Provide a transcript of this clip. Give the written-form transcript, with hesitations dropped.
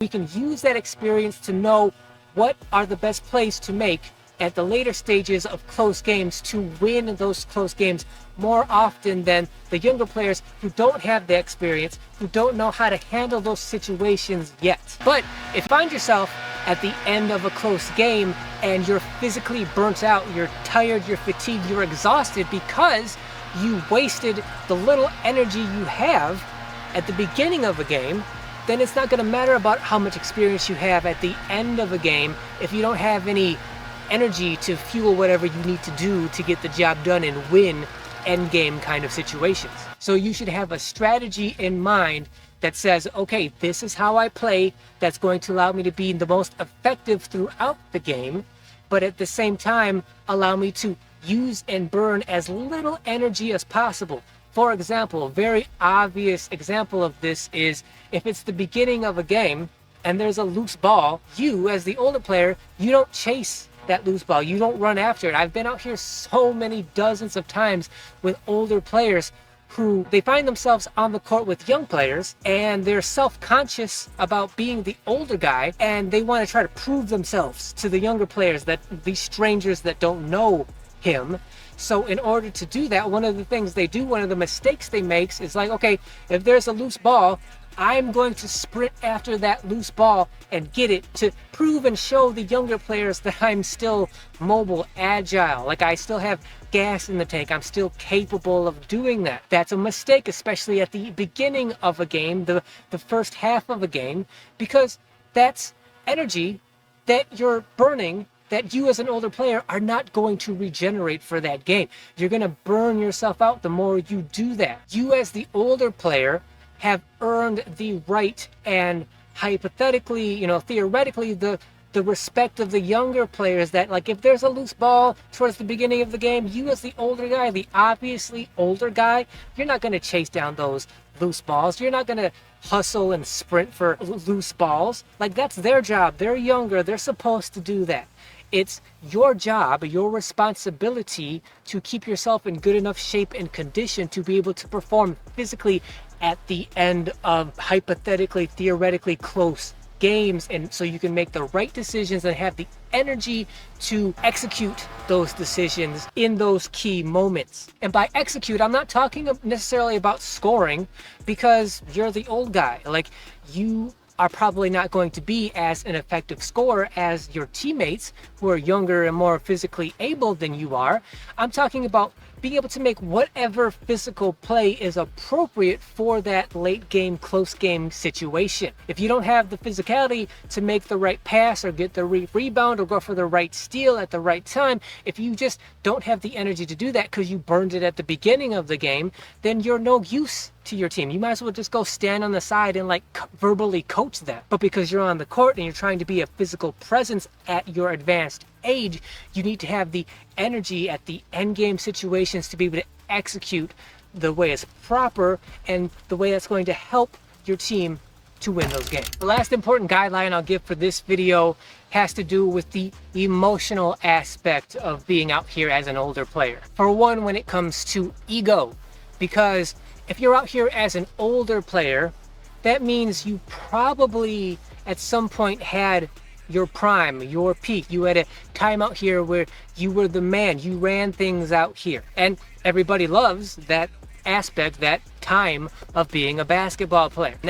We can use that experience to know what are the best plays to make at the later stages of close games to win those close games more often than the younger players who don't have the experience, who don't know how to handle those situations yet. But if you find yourself at the end of a close game and you're physically burnt out, you're tired, you're fatigued, you're exhausted because you wasted the little energy you have at the beginning of a game, then it's not going to matter about how much experience you have at the end of a game if you don't have any energy to fuel whatever you need to do to get the job done and win end game kind of situations. So you should have a strategy in mind that says, okay, this is how I play that's going to allow me to be the most effective throughout the game, but at the same time allow me to use and burn as little energy as possible. For example, a very obvious example of this is if it's the beginning of a game and there's a loose ball, you as the older player, you don't chase that loose ball. You don't run after it. I've been out here so many dozens of times with older players who they find themselves on the court with young players and they're self-conscious about being the older guy and they want to try to prove themselves to the younger players, that these strangers that don't know him. So in order to do that, one of the things they do, one of the mistakes they make is like, okay, if there's a loose ball, I'm going to sprint after that loose ball and get it to prove and show the younger players that I'm still mobile, agile, like I still have gas in the tank, I'm still capable of doing that. That's a mistake, especially at the beginning of a game, the first half of a game, because that's energy that you're burning that you as an older player are not going to regenerate for that game. You're going to burn yourself out the more you do that. You as the older player have earned the right and hypothetically, theoretically, the respect of the younger players that, like, if there's a loose ball towards the beginning of the game, you as the older guy, the obviously older guy, you're not going to chase down those loose balls. You're not going to hustle and sprint for loose balls. Like, that's their job. They're younger. They're supposed to do that. It's your job, your responsibility to keep yourself in good enough shape and condition to be able to perform physically at the end of hypothetically, theoretically close games, and so you can make the right decisions and have the energy to execute those decisions in those key moments. And by execute, I'm not talking necessarily about scoring, because you're the old guy. Like, you are probably not going to be as an effective scorer as your teammates who are younger and more physically able than you are. I'm talking about being able to make whatever physical play is appropriate for that late game, close game situation. If you don't have the physicality to make the right pass or get the rebound or go for the right steal at the right time, if you just don't have the energy to do that because you burned it at the beginning of the game, then you're no use to your team. You might as well just go stand on the side and like verbally coach them. But because you're on the court and you're trying to be a physical presence at your advanced age, you need to have the energy at the end game situations to be able to execute the way it's proper and the way that's going to help your team to win those games. The last important guideline I'll give for this video has to do with the emotional aspect of being out here as an older player. For one, when it comes to ego, because if you're out here as an older player, that means you probably at some point had your prime, your peak. You had a time out here where you were the man, you ran things out here. And everybody loves that aspect, that time of being a basketball player. Now,